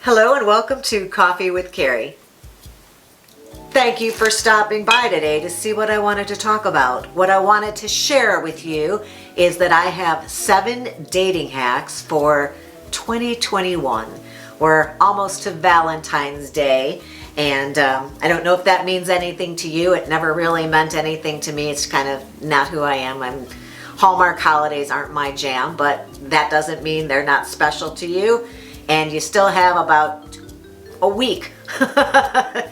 Hello and welcome to Coffee with Carey. Thank you for stopping by today to see what I wanted to talk about. What I wanted to share with you is that I have 7 dating hacks for 2021. We're almost to Valentine's Day, and I don't know if that means anything to you. It never really meant anything to me. It's kind of not who I am. Hallmark holidays aren't my jam, but that doesn't mean they're not special to you. And you still have about a week to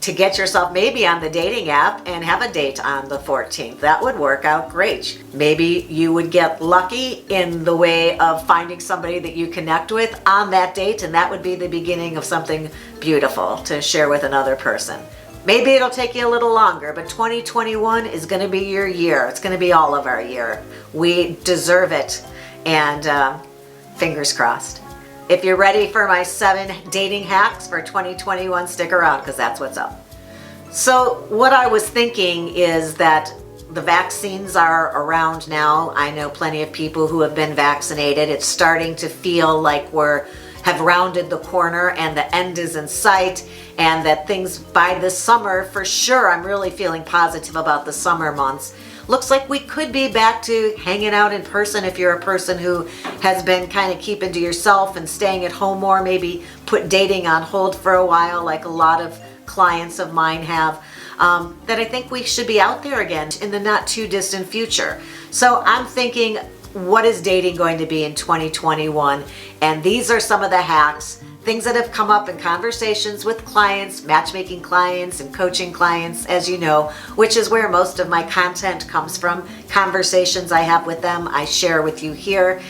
get yourself maybe on the dating app and have a date on the 14th. That would work out great. Maybe you would get lucky in the way of finding somebody that you connect with on that date, and that would be the beginning of something beautiful to share with another person. Maybe it'll take you a little longer, but 2021 is going to be your year. It's going to be all of our year. We deserve it, and fingers crossed. If you're ready for my 7 dating hacks for 2021, stick around because that's what's up. So what I was thinking is that the vaccines are around now. I know plenty of people who have been vaccinated. It's starting to feel like have rounded the corner and the end is in sight, and that things by this summer, for sure, I'm really feeling positive about the summer months. Looks like we could be back to hanging out in person if you're a person who has been kind of keeping to yourself and staying at home more, maybe put dating on hold for a while like a lot of clients of mine have, that I think we should be out there again in the not too distant future. So I'm thinking, what is dating going to be in 2021? And these are some of the hacks, things that have come up in conversations with clients, matchmaking clients and coaching clients, as you know, which is where most of my content comes from. Conversations I have with them, I share with you here.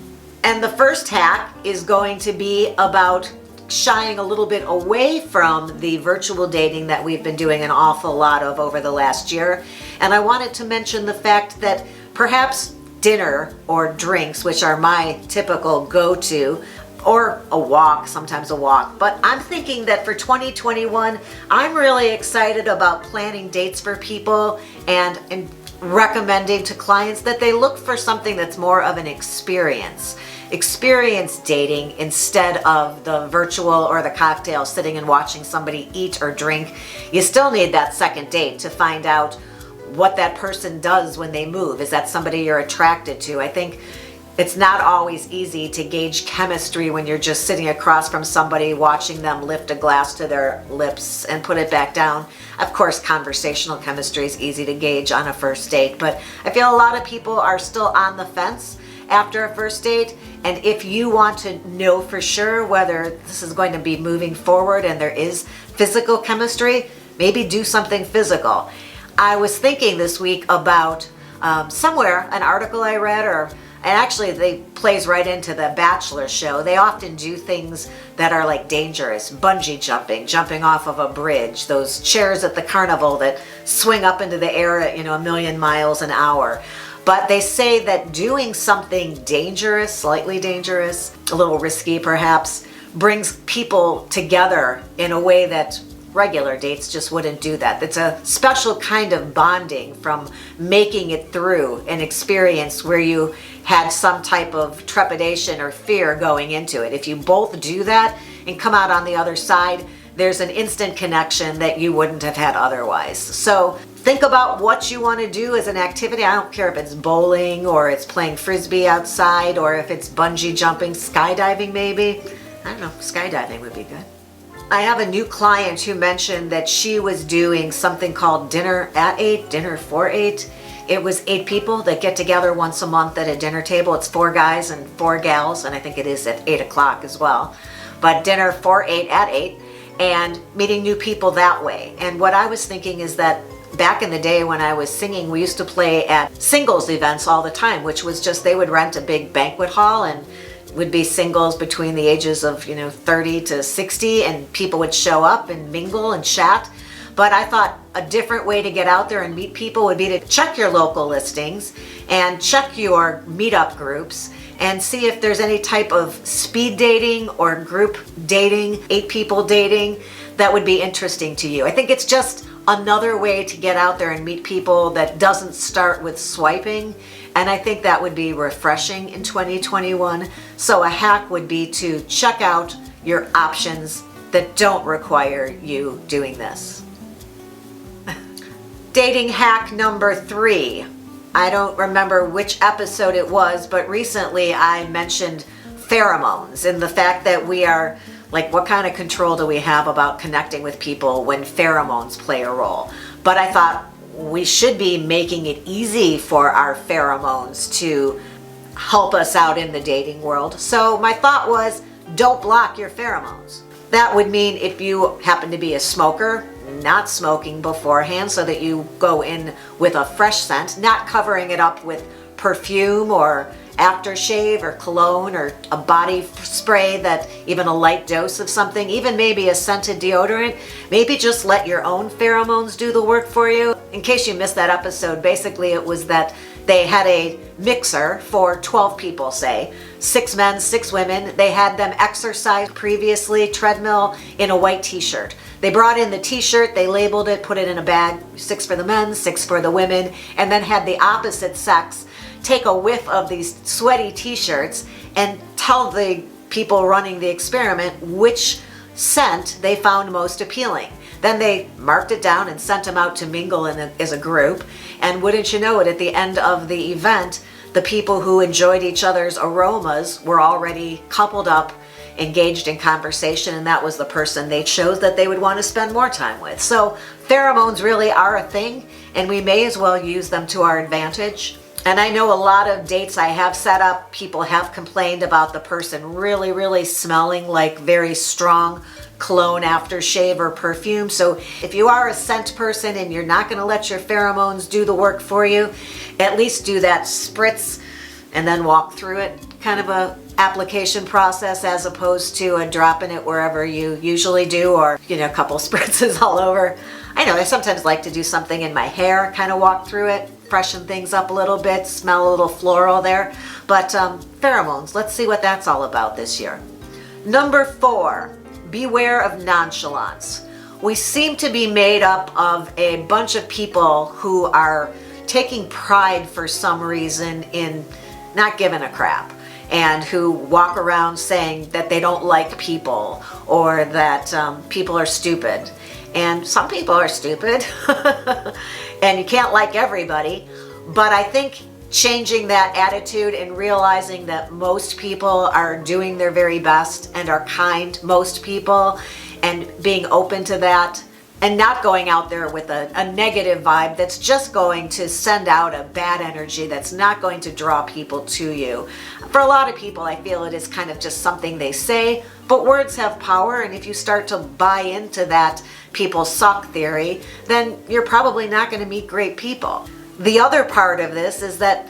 And the first hack is going to be about shying a little bit away from the virtual dating that we've been doing an awful lot of over the last year. And I wanted to mention the fact that perhaps dinner or drinks, which are my typical go-to, or a walk, sometimes a walk. But I'm thinking that for 2021, I'm really excited about planning dates for people and recommending to clients that they look for something that's more of an experience dating instead of the virtual or the cocktail sitting and watching somebody eat or drink. You still need that second date to find out what that person does when they move. Is that somebody you're attracted to? I think it's not always easy to gauge chemistry when you're just sitting across from somebody watching them lift a glass to their lips and put it back down. Of course, conversational chemistry is easy to gauge on a first date, but I feel a lot of people are still on the fence after a first date. And if you want to know for sure whether this is going to be moving forward and there is physical chemistry, maybe do something physical. I was thinking this week about somewhere, an article I read, and actually they plays right into the Bachelor show. They often do things that are like dangerous. Bungee jumping off of a bridge, those chairs at the carnival that swing up into the air at, 1,000,000 miles an hour. But they say that doing something dangerous, slightly dangerous, a little risky perhaps, brings people together in a way that regular dates just wouldn't do that. It's a special kind of bonding from making it through an experience where you had some type of trepidation or fear going into it. If you both do that and come out on the other side, there's an instant connection that you wouldn't have had otherwise. So think about what you want to do as an activity. I don't care if it's bowling or it's playing frisbee outside or if it's bungee jumping, skydiving maybe. I don't know, skydiving would be good. I have a new client who mentioned that she was doing something called dinner at 8, dinner for 8. It was 8 people that get together once a month at a dinner table. It's 4 guys and 4 gals, and I think it is at 8 o'clock as well. But dinner for 8 at 8, and meeting new people that way. And what I was thinking is that back in the day when I was singing, we used to play at singles events all the time, which was just they would rent a big banquet hall and would be singles between the ages of 30 to 60, and people would show up and mingle and chat. But I thought a different way to get out there and meet people would be to check your local listings and check your meetup groups and see if there's any type of speed dating or group dating, 8 people dating, that would be interesting to you. I think it's just another way to get out there and meet people that doesn't start with swiping. And I think that would be refreshing in 2021. So a hack would be to check out your options that don't require you doing this. Dating hack number 3. I don't remember which episode it was, but recently I mentioned pheromones and the fact that we are, like, what kind of control do we have about connecting with people when pheromones play a role? But I thought we should be making it easy for our pheromones to help us out in the dating world. So my thought was, don't block your pheromones. That would mean if you happen to be a smoker, not smoking beforehand so that you go in with a fresh scent, not covering it up with perfume or aftershave or cologne or a body spray, that even a light dose of something, even maybe a scented deodorant. Maybe just let your own pheromones do the work for you. In case you missed that episode, basically it was that they had a mixer for 12 people, say, 6 men, 6 women. They had them exercise previously, treadmill, in a white t-shirt. They brought in the t-shirt, they labeled it, put it in a bag, 6 for the men, 6 for the women, and then had the opposite sex take a whiff of these sweaty t-shirts and tell the people running the experiment which scent they found most appealing. Then they marked it down and sent them out to mingle as a group. And wouldn't you know it, at the end of the event, the people who enjoyed each other's aromas were already coupled up, engaged in conversation, and that was the person they chose that they would want to spend more time with. So pheromones really are a thing, and we may as well use them to our advantage. And I know a lot of dates I have set up, people have complained about the person really, really smelling like very strong cologne, aftershave, or perfume. So if you are a scent person and you're not going to let your pheromones do the work for you, at least do that spritz and then walk through it, kind of a application process, as opposed to a dropping it wherever you usually do, or, you know, a couple spritzes all over. I know I sometimes like to do something in my hair, kind of walk through it, freshen things up a little bit, smell a little floral there. But pheromones, let's see what that's all about this year. Number 4, beware of nonchalance. We seem to be made up of a bunch of people who are taking pride for some reason in not giving a crap, and who walk around saying that they don't like people, or that people are stupid. And some people are stupid, and you can't like everybody. But I think changing that attitude and realizing that most people are doing their very best and are kind, most people, and being open to that, and not going out there with a negative vibe that's just going to send out a bad energy that's not going to draw people to you. For a lot of people, I feel it is kind of just something they say, but words have power, and if you start to buy into that people suck theory, then you're probably not going to meet great people. The other part of this is that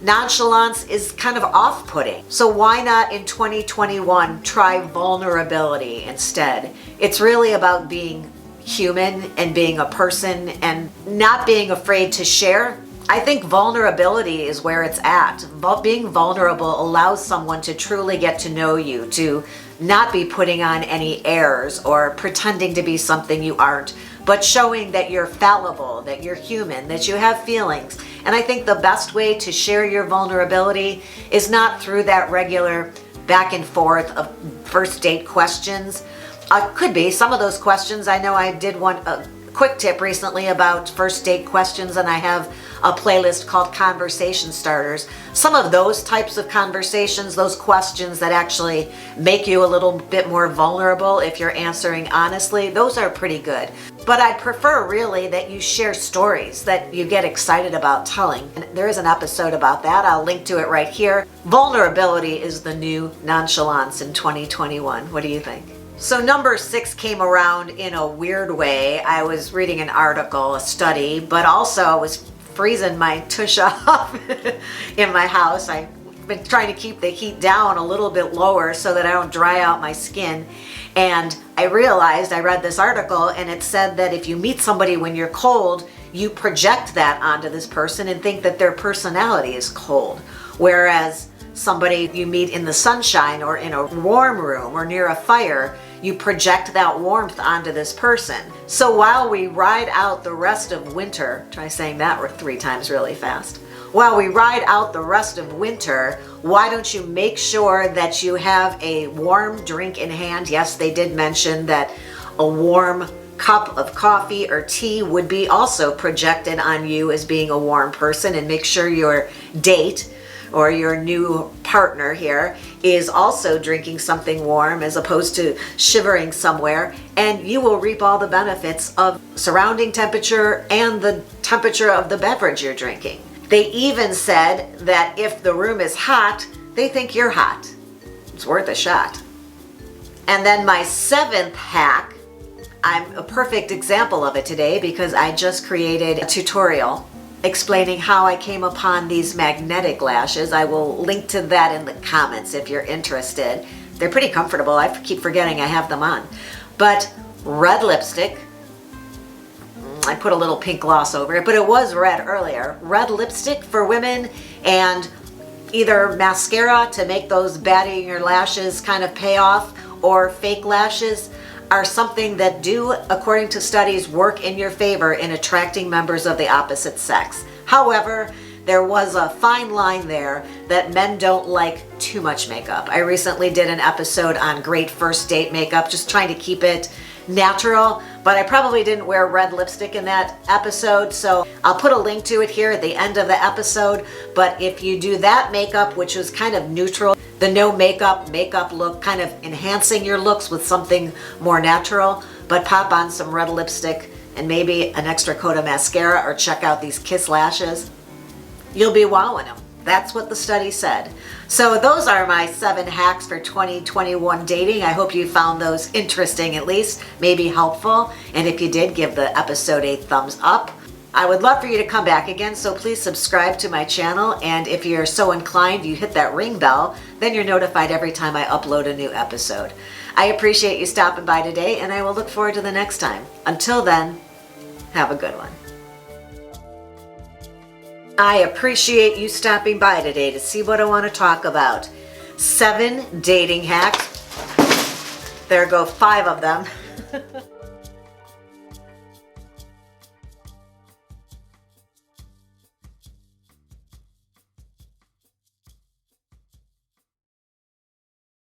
nonchalance is kind of off-putting. So why not in 2021 try vulnerability instead? It's really about being human and being a person and not being afraid to share. I think vulnerability is where it's at. Being vulnerable allows someone to truly get to know you, to not be putting on any airs or pretending to be something you aren't, but showing that you're fallible, that you're human, that you have feelings. And I think the best way to share your vulnerability is not through that regular back and forth of first date questions. Could be some of those questions. I know I did a quick tip recently about first date questions, and I have a playlist called Conversation Starters. Some of those types of conversations, those questions that actually make you a little bit more vulnerable if you're answering honestly, those are pretty good. But I prefer really that you share stories that you get excited about telling. And there is an episode about that. I'll link to it right here. Vulnerability is the new nonchalance in 2021. What do you think? So number 6 came around in a weird way. I was reading an article, a study, but also I was freezing my tush off in my house. I've been trying to keep the heat down a little bit lower so that I don't dry out my skin. And I realized, I read this article, and it said that if you meet somebody when you're cold, you project that onto this person and think that their personality is cold. Whereas somebody you meet in the sunshine or in a warm room or near a fire, you project that warmth onto this person. So while we ride out the rest of winter, try saying that 3 times really fast. while we ride out the rest of winter, why don't you make sure that you have a warm drink in hand? Yes, they did mention that a warm cup of coffee or tea would be also projected on you as being a warm person, and make sure your date or your new partner here is also drinking something warm as opposed to shivering somewhere, and you will reap all the benefits of surrounding temperature and the temperature of the beverage you're drinking. They even said that if the room is hot, they think you're hot. It's worth a shot. And then my 7th hack, I'm a perfect example of it today because I just created a tutorial explaining how I came upon these magnetic lashes. I will link to that in the comments if you're interested. They're pretty comfortable. I keep forgetting I have them on. But red lipstick, I put a little pink gloss over it, but it was red earlier. Red lipstick for women, and either mascara to make those batting your lashes kind of pay off, or fake lashes are something that do, according to studies, work in your favor in attracting members of the opposite sex. However, there was a fine line there that men don't like too much makeup. I recently did an episode on great first date makeup, just trying to keep it natural, but I probably didn't wear red lipstick in that episode, so I'll put a link to it here at the end of the episode. But if you do that makeup, which was kind of neutral, the no makeup look, kind of enhancing your looks with something more natural, but pop on some red lipstick and maybe an extra coat of mascara, or check out these Kiss lashes, you'll be wowing them. That's what the study said. So those are my 7 hacks for 2021 dating. I hope you found those interesting, at least, maybe helpful. And if you did, give the episode a thumbs up. I would love for you to come back again, so please subscribe to my channel. And if you're so inclined, you hit that ring bell, then you're notified every time I upload a new episode. I appreciate you stopping by today, and I will look forward to the next time. Until then, have a good one. I appreciate you stopping by today to see what I want to talk about. 7 dating hacks. There go 5 of them.